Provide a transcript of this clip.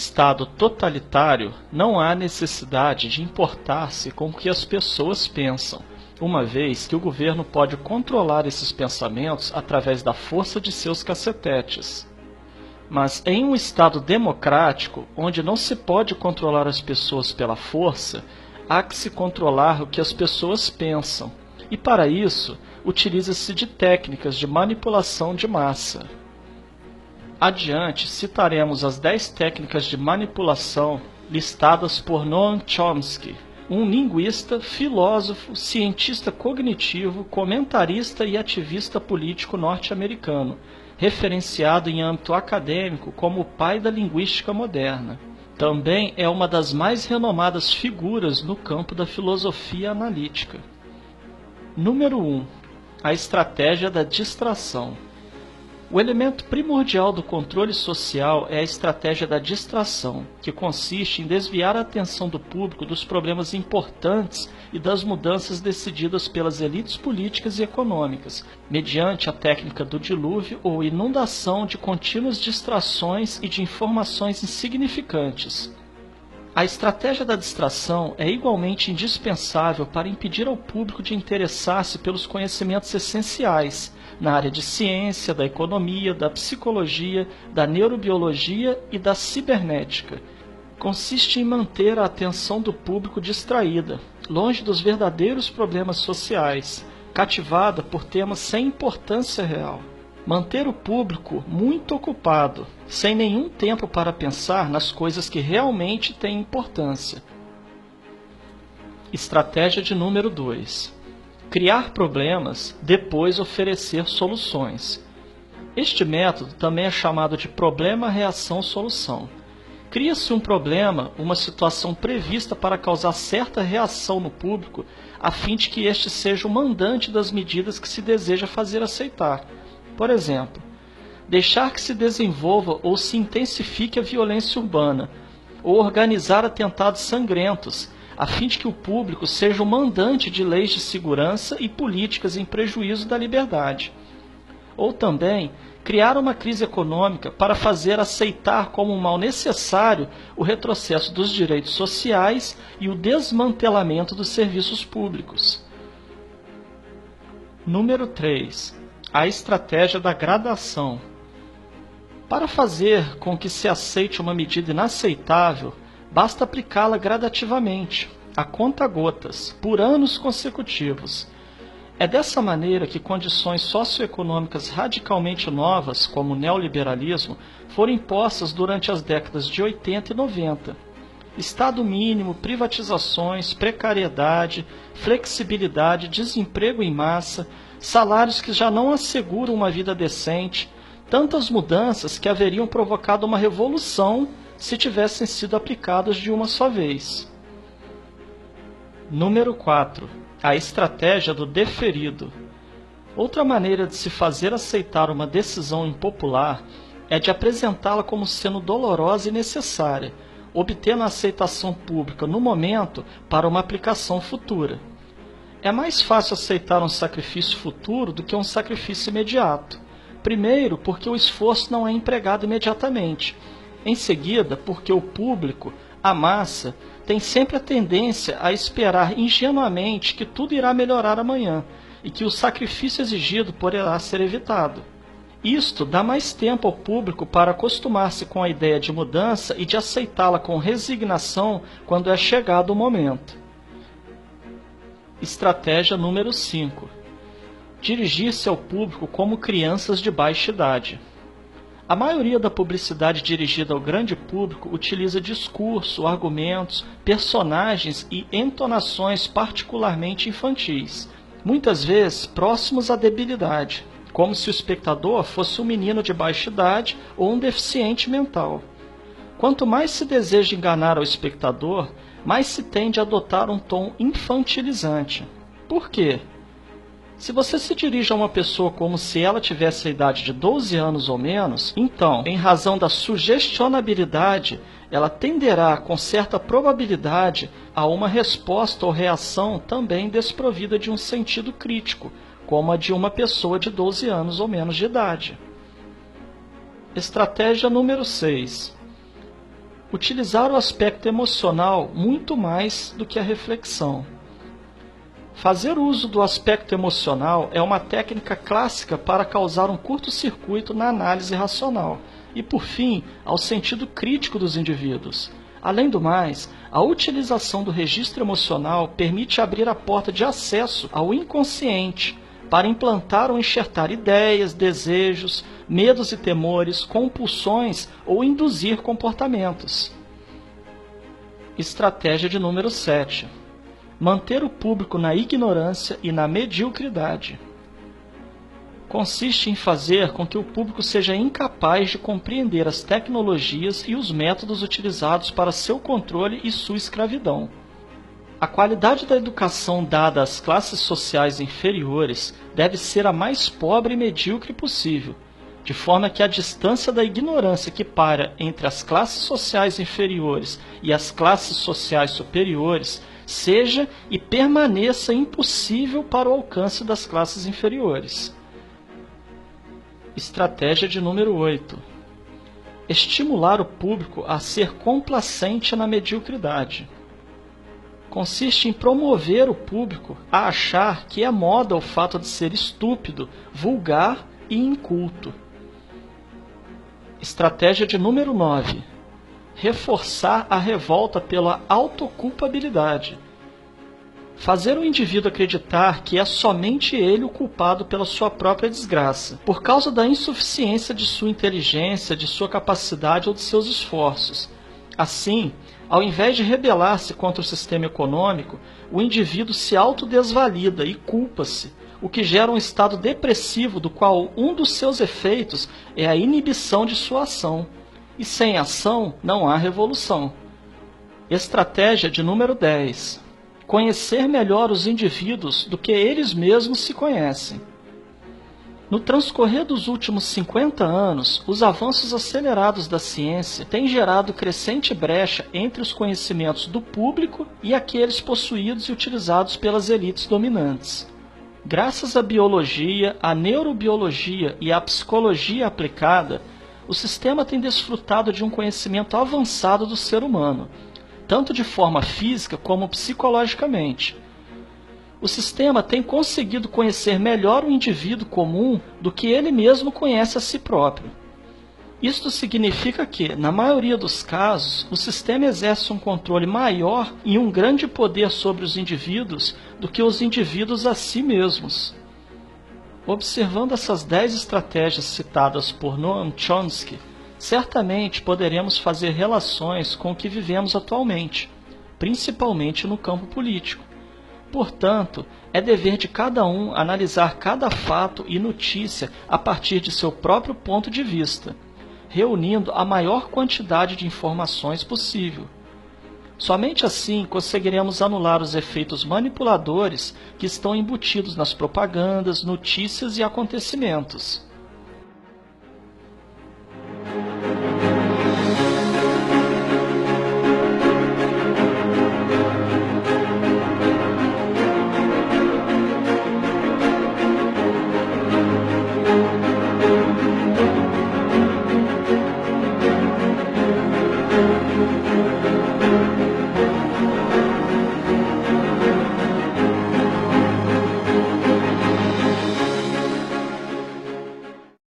estado totalitário, não há necessidade de importar-se com o que as pessoas pensam, uma vez que o governo pode controlar esses pensamentos através da força de seus cacetetes. Mas em um estado democrático, onde não se pode controlar as pessoas pela força, há que se controlar o que as pessoas pensam, e para isso, utiliza-se de técnicas de manipulação de massa. Adiante, citaremos as 10 técnicas de manipulação listadas por Noam Chomsky, um linguista, filósofo, cientista cognitivo, comentarista e ativista político norte-americano, referenciado em âmbito acadêmico como o pai da linguística moderna. Também é uma das mais renomadas figuras no campo da filosofia analítica. Número 1. A estratégia da distração. O elemento primordial do controle social é a estratégia da distração, que consiste em desviar a atenção do público dos problemas importantes e das mudanças decididas pelas elites políticas e econômicas, mediante a técnica do dilúvio ou inundação de contínuas distrações e de informações insignificantes. A estratégia da distração é igualmente indispensável para impedir ao público de interessar-se pelos conhecimentos essenciais na área de ciência, da economia, da psicologia, da neurobiologia e da cibernética. Consiste em manter a atenção do público distraída, longe dos verdadeiros problemas sociais, cativada por temas sem importância real. Manter o público muito ocupado, sem nenhum tempo para pensar nas coisas que realmente têm importância. Estratégia de número 2. Criar problemas, depois oferecer soluções. Este método também é chamado de problema-reação-solução. Cria-se um problema, uma situação prevista para causar certa reação no público, a fim de que este seja o mandante das medidas que se deseja fazer aceitar. Por exemplo, deixar que se desenvolva ou se intensifique a violência urbana, ou organizar atentados sangrentos, a fim de que o público seja o mandante de leis de segurança e políticas em prejuízo da liberdade. Ou também, criar uma crise econômica para fazer aceitar como um mal necessário o retrocesso dos direitos sociais e o desmantelamento dos serviços públicos. Número 3. A estratégia da gradação. Para fazer com que se aceite uma medida inaceitável, basta aplicá-la gradativamente, a conta-gotas, por anos consecutivos. É dessa maneira que condições socioeconômicas radicalmente novas, como o neoliberalismo, foram impostas durante as décadas de 80 e 90. Estado mínimo, privatizações, precariedade, flexibilidade, desemprego em massa, salários que já não asseguram uma vida decente, tantas mudanças que haveriam provocado uma revolução se tivessem sido aplicadas de uma só vez. Número 4. A estratégia do deferido. Outra maneira de se fazer aceitar uma decisão impopular é de apresentá-la como sendo dolorosa e necessária, obtendo a aceitação pública no momento para uma aplicação futura. É mais fácil aceitar um sacrifício futuro do que um sacrifício imediato. Primeiro, porque o esforço não é empregado imediatamente. Em seguida, porque o público, a massa, tem sempre a tendência a esperar ingenuamente que tudo irá melhorar amanhã e que o sacrifício exigido poderá ser evitado. Isto dá mais tempo ao público para acostumar-se com a ideia de mudança e de aceitá-la com resignação quando é chegado o momento. Estratégia número 5. Dirigir-se ao público como crianças de baixa idade. A maioria da publicidade dirigida ao grande público utiliza discurso, argumentos, personagens e entonações particularmente infantis, muitas vezes próximos à debilidade, como se o espectador fosse um menino de baixa idade ou um deficiente mental. Quanto mais se deseja enganar ao espectador, mais se tende a adotar um tom infantilizante. Por quê? Se você se dirige a uma pessoa como se ela tivesse a idade de 12 anos ou menos, então, em razão da sugestionabilidade, ela tenderá com certa probabilidade a uma resposta ou reação também desprovida de um sentido crítico, como a de uma pessoa de 12 anos ou menos de idade. Estratégia número 6. Utilizar o aspecto emocional muito mais do que a reflexão. Fazer uso do aspecto emocional é uma técnica clássica para causar um curto-circuito na análise racional e, por fim, ao sentido crítico dos indivíduos. Além do mais, a utilização do registro emocional permite abrir a porta de acesso ao inconsciente para implantar ou enxertar ideias, desejos, medos e temores, compulsões ou induzir comportamentos. Estratégia de número 7. Manter o público na ignorância e na mediocridade. Consiste em fazer com que o público seja incapaz de compreender as tecnologias e os métodos utilizados para seu controle e sua escravidão. A qualidade da educação dada às classes sociais inferiores deve ser a mais pobre e medíocre possível, de forma que a distância da ignorância que paira entre as classes sociais inferiores e as classes sociais superiores seja e permaneça impossível para o alcance das classes inferiores. Estratégia de número 8. Estimular o público a ser complacente na mediocridade. Consiste em promover o público a achar que é moda o fato de ser estúpido, vulgar e inculto. Estratégia de número 9. Reforçar a revolta pela autoculpabilidade. Fazer o indivíduo acreditar que é somente ele o culpado pela sua própria desgraça, por causa da insuficiência de sua inteligência, de sua capacidade ou de seus esforços. Assim, ao invés de rebelar-se contra o sistema econômico, o indivíduo se autodesvalida e culpa-se, o que gera um estado depressivo do qual um dos seus efeitos é a inibição de sua ação. E sem ação não há revolução. Estratégia de número 10. Conhecer melhor os indivíduos do que eles mesmos se conhecem. No transcorrer dos últimos 50 anos, os avanços acelerados da ciência têm gerado crescente brecha entre os conhecimentos do público e aqueles possuídos e utilizados pelas elites dominantes. Graças à biologia, à neurobiologia e à psicologia aplicada, o sistema tem desfrutado de um conhecimento avançado do ser humano, tanto de forma física como psicologicamente. O sistema tem conseguido conhecer melhor o indivíduo comum do que ele mesmo conhece a si próprio. Isto significa que, na maioria dos casos, o sistema exerce um controle maior e um grande poder sobre os indivíduos do que os indivíduos a si mesmos. Observando essas 10 estratégias citadas por Noam Chomsky, certamente poderemos fazer relações com o que vivemos atualmente, principalmente no campo político. Portanto, é dever de cada um analisar cada fato e notícia a partir de seu próprio ponto de vista, reunindo a maior quantidade de informações possível. Somente assim conseguiremos anular os efeitos manipuladores que estão embutidos nas propagandas, notícias e acontecimentos.